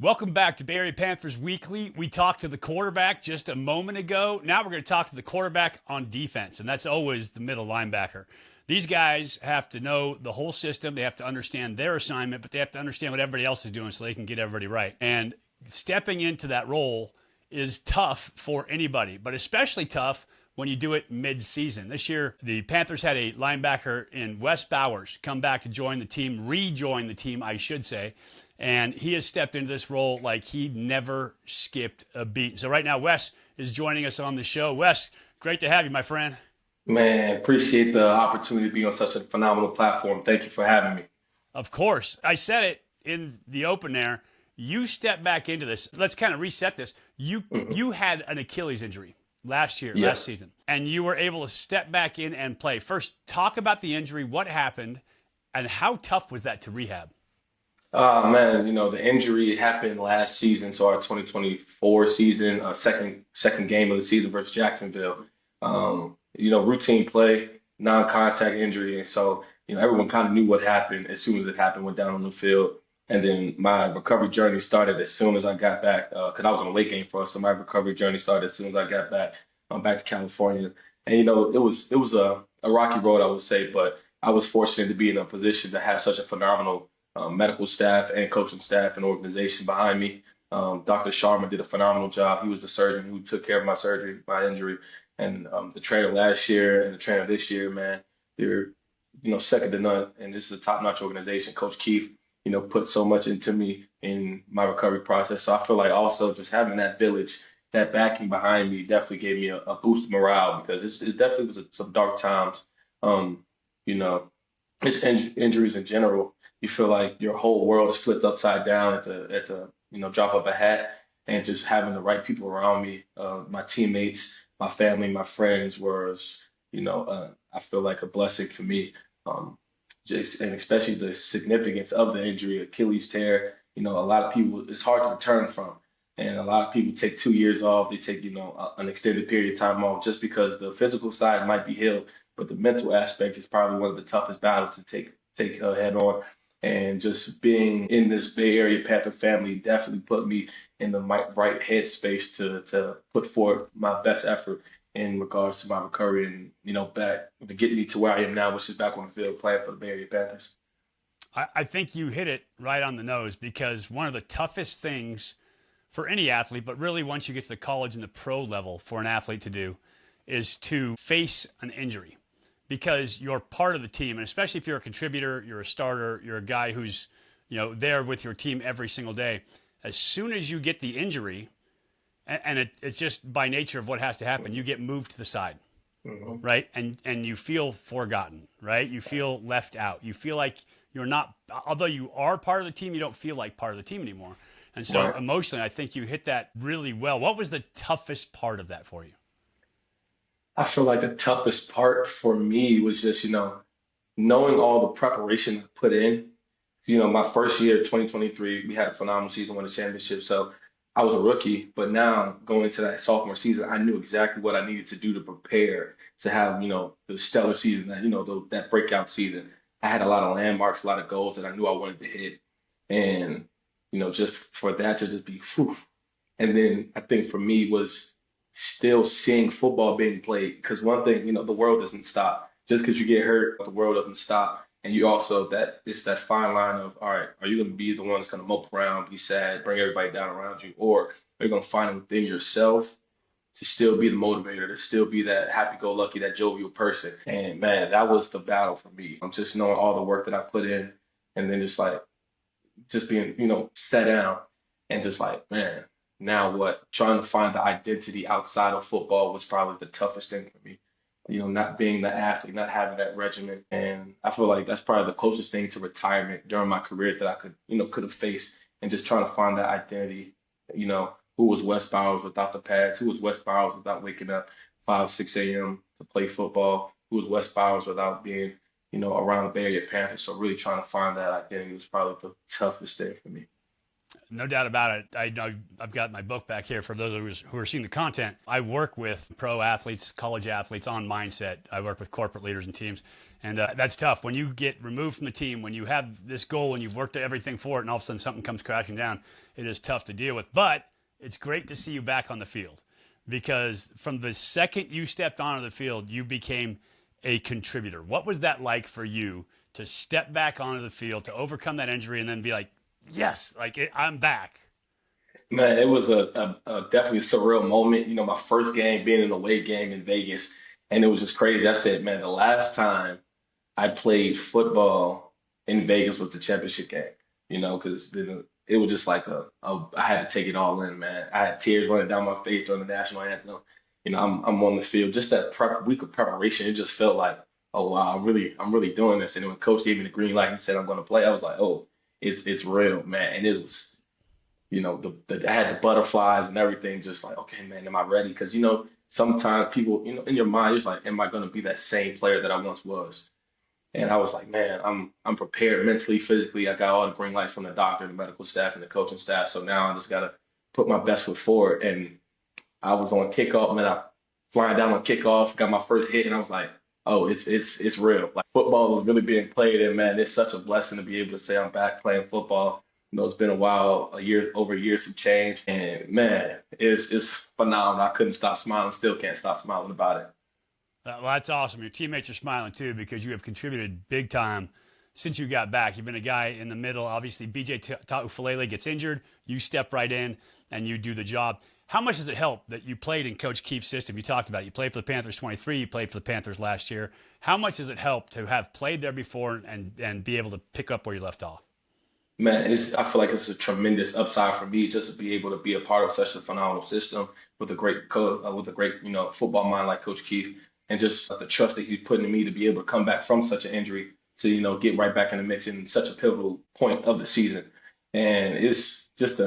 Welcome back to Bay Area Panthers Weekly. We talked to the quarterback just a moment ago. Now we're going to talk to the quarterback on defense, and that's always the middle linebacker. These guys have to know the whole system. They have to understand their assignment, but they have to understand what everybody else is doing so they can get everybody right. And stepping into that role is tough for anybody, but especially tough when you do it mid-season. This year, the Panthers had a linebacker in Wes Bowers come back to join the team, rejoin the team, I should say. And he has stepped into this role like he never skipped a beat. So right now, Wes is joining us on the show. Wes, great to have you, my friend. Man, appreciate the opportunity to be on such a phenomenal platform. Thank you for having me. Of course. I said it in the open there. You step back into this. Let's kind of reset this. You Mhm. you had an Achilles injury last Yeah. season, and you were able to step back in and play. First, talk about the injury, what happened, and how tough was that to rehab? Man, the injury happened last season, so our 2024 season, second game of the season versus Jacksonville. Routine play, non-contact injury, and so everyone kind of knew what happened as soon as it happened, went down on the field, and then my recovery journey started as soon as I got back, because I was on a late game for us, so my recovery journey started as soon as I got back, back to California, and it was a rocky road, I would say, but I was fortunate to be in a position to have such a phenomenal medical staff and coaching staff and organization behind me. Dr. Sharma did a phenomenal job. He was the surgeon who took care of my surgery, my injury, and the trainer last year and the trainer this year, man, they're second to none. And this is a top-notch organization. Coach Keith, put so much into me in my recovery process. So I feel like also just having that village, that backing behind me, definitely gave me a boost of morale because it definitely was some dark times. Um, you know, it's injuries in general, you feel like your whole world is flipped upside down at the drop of a hat, and just having the right people around me, my teammates, my family, my friends was I feel like a blessing for me. Um, just and especially the significance of the injury, Achilles tear. A lot of people it's hard to return from, and a lot of people take 2 years off. They take an extended period of time off just because the physical side might be healed, but the mental aspect is probably one of the toughest battles to take head on. And just being in this Bay Area Panther family definitely put me in the right headspace to put forth my best effort in regards to my recovery and back to get me to where I am now, which is back on the field playing for the Bay Area Panthers. I think you hit it right on the nose because one of the toughest things for any athlete, but really once you get to the college and the pro level for an athlete to do, is to face an injury because you're part of the team. And especially if you're a contributor, you're a starter, you're a guy who's there with your team every single day. As soon as you get the injury, and it's just by nature of what has to happen, you get moved to the side, Hmm. right? And you feel forgotten, right? You feel left out. You feel like you're not, although you are part of the team, you don't feel like part of the team anymore. And so Right. emotionally, I think you hit that really well. What was the toughest part of that for you? I feel like the toughest part for me was just, knowing all the preparation I put in. My first year, 2023, we had a phenomenal season, won the championship. So I was a rookie, but now going into that sophomore season, I knew exactly what I needed to do to prepare to have, the stellar season that breakout season. I had a lot of landmarks, a lot of goals that I knew I wanted to hit. And, just for that to just be, whew. And then I think for me was still seeing football being played. Because one thing, the world doesn't stop. Just because you get hurt, the world doesn't stop. And you also that it's that fine line of, all right, are you going to be the one that's going to mope around, be sad, bring everybody down around you, or are you going to find it within yourself to still be the motivator, to still be that happy-go-lucky, that jovial person? And man, that was the battle for me. I'm just knowing all the work that I put in, and then just being, sat down and just like, man, now what? Trying to find the identity outside of football was probably the toughest thing for me. Not being the athlete, not having that regimen. And I feel like that's probably the closest thing to retirement during my career that I could have faced, and just trying to find that identity. Who was Wes Bowers without the pads? Who was Wes Bowers without waking up 5, 6 a.m. to play football? Who was Wes Bowers without being around the Bay Area Panthers. So really trying to find that identity was probably the toughest thing for me. No doubt about it. I know I've got my book back here for those who are seeing the content. I work with pro athletes, college athletes on mindset. I work with corporate leaders and teams. And that's tough. When you get removed from the team, when you have this goal and you've worked everything for it, and all of a sudden something comes crashing down, it is tough to deal with. But it's great to see you back on the field, because from the second you stepped onto the field, you became a contributor. What was that like for you to step back onto the field, to overcome that injury, and then be like, yes, I'm back? Man, it was a definitely a surreal moment. My first game being an away game in Vegas, and it was just crazy. I said, man, the last time I played football in Vegas was the championship game. Because it was just like I had to take it all in, man. I had tears running down my face during the national anthem. I'm on the field. Just that week of preparation, it just felt like, oh wow, I'm really doing this. And then when Coach gave me the green light and said I'm going to play, I was like, oh, it's real, man. And it was. I had the butterflies and everything, just like, okay, man, am I ready? Because, sometimes people, in your mind, it's like, am I going to be that same player that I once was? And I was like, man, I'm prepared mentally, physically. I got all the green lights from the doctor, the medical staff, and the coaching staff. So now I just got to put my best foot forward. And I was on kickoff, man, I flying down on kickoff, got my first hit, and I was like, oh, it's real. Like football is really being played, and man, it's such a blessing to be able to say I'm back playing football. It's been a while, over a year, some change, and man, it's phenomenal. I couldn't stop smiling, still can't stop smiling about it. Well, that's awesome. Your teammates are smiling too, because you have contributed big time since you got back. You've been a guy in the middle. Obviously, BJ Taufalele gets injured. You step right in and you do the job. How much does it help that you played in Coach Keefe's system? You talked about it. You played for the Panthers 23. You played for the Panthers last year. How much does it help to have played there before and be able to pick up where you left off? Man, I feel like it's a tremendous upside for me just to be able to be a part of such a phenomenal system with a great coach, with a great, football mind like Coach Keefe, and just the trust that he's putting in me to be able to come back from such an injury to, get right back in the mix in such a pivotal point of the season. And it's just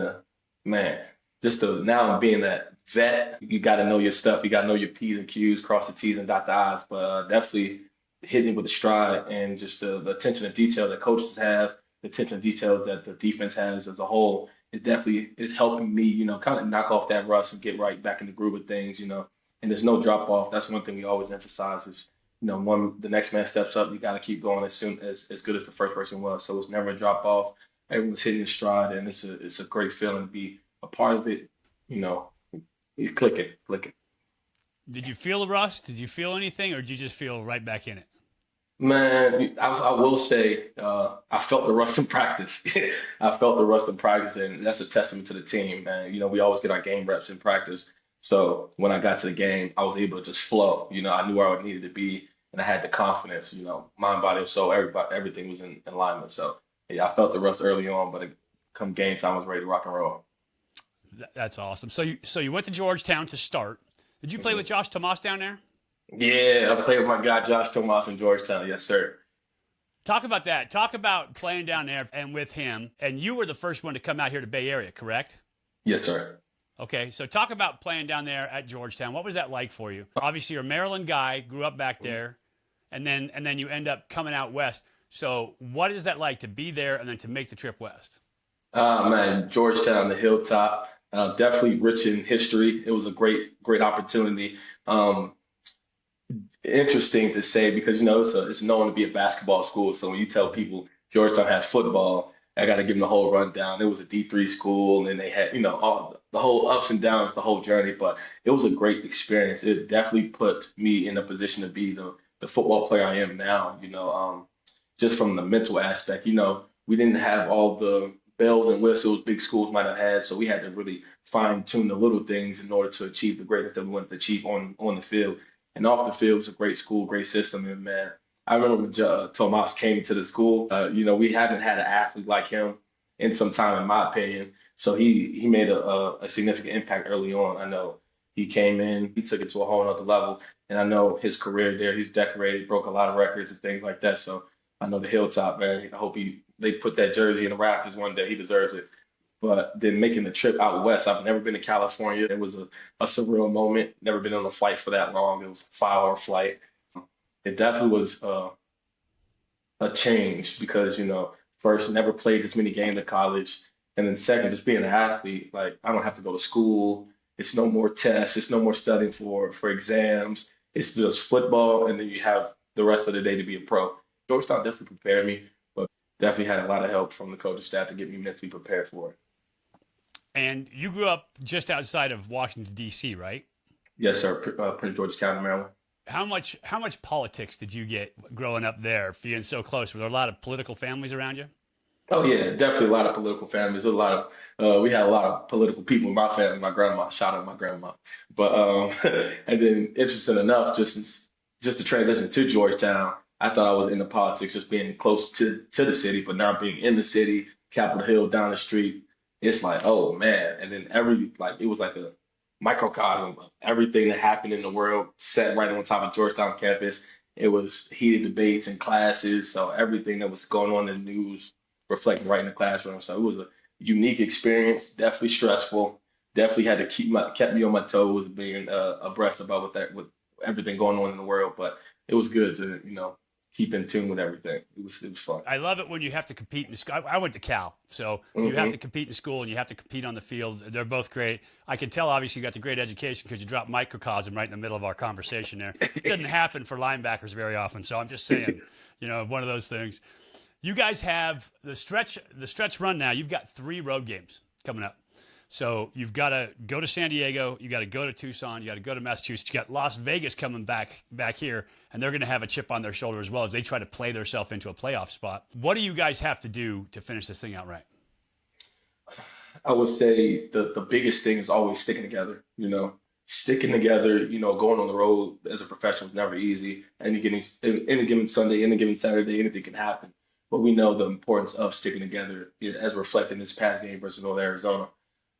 man, now being that vet, you got to know your stuff. You got to know your P's and Q's, cross the T's and dot the I's, but definitely hitting with a stride and just the attention to detail that coaches have, the attention to detail that the defense has as a whole. It definitely is helping me, kind of knock off that rust and get right back in the groove of things, and there's no drop off. That's one thing we always emphasize is, when the next man steps up, you got to keep going as good as the first person was. So it's never a drop off. Everyone's hitting the stride, and it's a great feeling to be a part of it. You click it. Did you feel the rust? Did you feel anything, or did you just feel right back in it? Man, I will say I felt the rust in practice. I felt the rust in practice, and that's a testament to the team, man. We always get our game reps in practice. So when I got to the game, I was able to just flow. I knew where I needed to be, and I had the confidence. Mind, body, and soul, everything was in alignment. So yeah, I felt the rust early on, but come game time, I was ready to rock and roll. That's awesome. So you went to Georgetown to start. Did you play with Mhm. Josh Tomas down there? Yeah, I played with my guy Josh Tomas in Georgetown. Yes, sir. Talk about that. Talk about playing down there and with him. And you were the first one to come out here to Bay Area, correct? Yes, sir. Okay, so talk about playing down there at Georgetown. What was that like for you? Obviously, you're a Maryland guy, grew up back there, and then you end up coming out west. So what is that like to be there and then to make the trip west? Man, Georgetown, the hilltop, definitely rich in history. It was a great opportunity. Um, Interesting to say because it's known to be a basketball school. So when you tell people Georgetown has football, I got to give them the whole rundown. It was a D3 school, and they had all the whole ups and downs, the whole journey. But it was a great experience. It definitely put me in a position to be the football player I am now. Just from the mental aspect. We didn't have all the bells and whistles big schools might have had, so we had to really fine tune the little things in order to achieve the greatness that we wanted to achieve on the field. And off the field, it was a great school, great system. And man, I remember when Tomas came to the school. We haven't had an athlete like him in some time, in my opinion. So he made a significant impact early on. I know he came in, he took it to a whole other level. And I know his career there, he's decorated, broke a lot of records and things like that. So I know the hilltop, man. I hope they put that jersey in the rafters one day. He deserves it. But then making the trip out west, I've never been to California. It was a surreal moment. Never been on a flight for that long. It was a 5 hour flight. It definitely was a change because, first, never played this many games in college. And then second, just being an athlete, like I don't have to go to school. It's no more tests. It's no more studying for exams. It's just football, and then you have the rest of the day to be a pro. Georgetown definitely prepared me, but definitely had a lot of help from the coaching staff to get me mentally prepared for it. And you grew up just outside of Washington, D.C., right? Yes, sir. Prince George's County, Maryland. How much politics did you get growing up there, being so close? Were there a lot of political families around you? Oh yeah, definitely a lot of political families. A lot of we had a lot of political people in my family. My grandma, shout out my grandma. But and then interesting enough, just to transition to Georgetown, I thought I was into politics just being close to the city, but now being in the city, Capitol Hill down the street, it's like, oh man. And then it was like a microcosm of everything that happened in the world set right on top of Georgetown campus. It was heated debates in classes, so everything that was going on in the news reflecting right in the classroom. So it was a unique experience, definitely stressful. Definitely had to kept me on my toes, being abreast about with everything going on in the world. But it was good to keep in tune with everything. It was fun. I love it when you have to compete in school. I went to Cal, so you have to compete in school and you have to compete on the field. They're both great. I can tell, obviously, you got the great education because you dropped microcosm right in the middle of our conversation there. It doesn't happen for linebackers very often, so I'm just saying, one of those things. You guys have the stretch run now. You've got 3 road games coming up. So you've got to go to San Diego, you got to go to Tucson, you got to go to Massachusetts. You got Las Vegas coming back here, and they're going to have a chip on their shoulder as well as they try to play themselves into a playoff spot. What do you guys have to do to finish this thing out right? I would say the biggest thing is always sticking together. Sticking together. Going on the road as a professional is never easy. Any given Sunday, any given Saturday, anything can happen. But we know the importance of sticking together, as reflected in this past game versus North Arizona.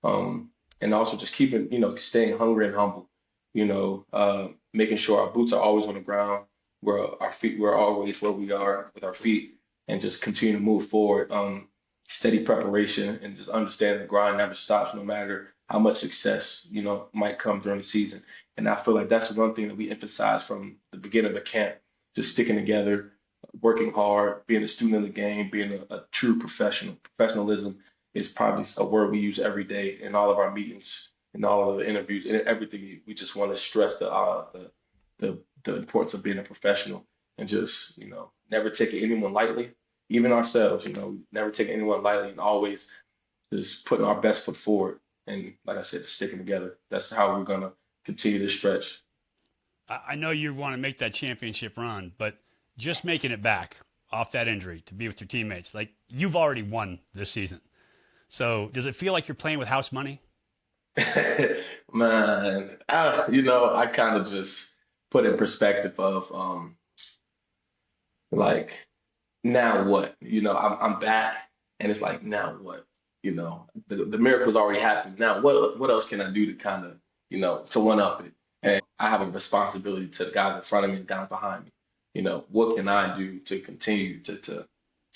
And also just staying hungry and humble, making sure our boots are always on the ground, where our feet, we're always where we are with our feet, and just continue to move forward. Steady preparation and just understanding the grind never stops, no matter how much success, might come during the season. And I feel like that's one thing that we emphasize from the beginning of the camp, just sticking together, working hard, being a student of the game, being a true professional. Professionalism is probably a word we use every day in all of our meetings, in all of the interviews, and everything. We just want to stress the importance of being a professional and just never taking anyone lightly, even ourselves. Never taking anyone lightly, and always just putting our best foot forward. And like I said, just sticking together. That's how we're gonna continue to stretch. I know you want to make that championship run, but just making it back off that injury to be with your teammates, like you've already won this season. So does it feel like you're playing with house money? Man, I kind of just put in perspective of like now what? I'm back, and it's like now what? The miracle's already happened. Now what else can I do to kind of to one up it? And I have a responsibility to the guys in front of me and guys behind me. What can I do to continue to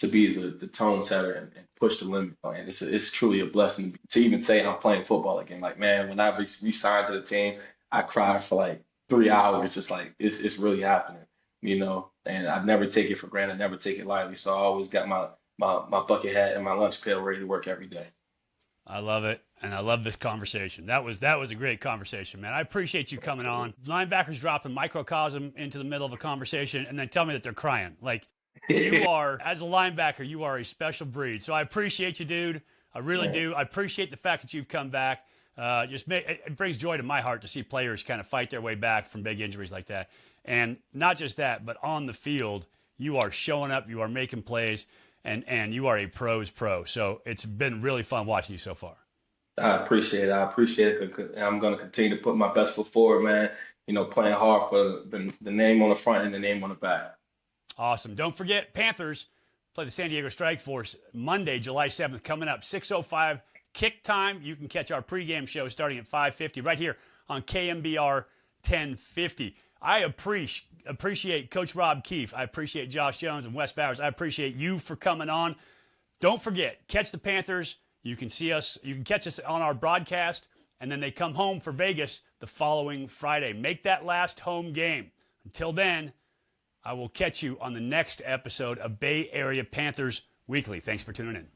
be the tone setter and push the limit? And it's truly a blessing to even say I'm playing football again. Like, man, when I re-signed to the team, I cried for like 3 hours. It's like it's really happening. And I never take it for granted, never take it lightly. So I always got my bucket hat and my lunch pail ready to work every day. I love it, and I love this conversation. That was a great conversation, man. I appreciate you coming on. Linebackers dropping microcosm into the middle of a conversation, and then tell me that they're crying. Like, you are, as a linebacker, you are a special breed. So I appreciate you, dude. I really do. I appreciate the fact that you've come back. It brings joy to my heart to see players kind of fight their way back from big injuries like that. And not just that, but on the field, you are showing up, you are making plays, and you are a pro's pro. So it's been really fun watching you so far. I appreciate it. I appreciate it. And I'm going to continue to put my best foot forward, man. Playing hard for the name on the front and the name on the back. Awesome. Don't forget, Panthers play the San Diego Strike Force Monday, July 7th, coming up, 6:05 kick time. You can catch our pregame show starting at 5:50 right here on KMBR 1050. I appreciate Coach Rob Keefe. I appreciate Josh Jones and Wes Bowers. I appreciate you for coming on. Don't forget, catch the Panthers. You can catch us on our broadcast, and then they come home for Vegas the following Friday. Make that last home game. Until then, I will catch you on the next episode of Bay Area Panthers Weekly. Thanks for tuning in.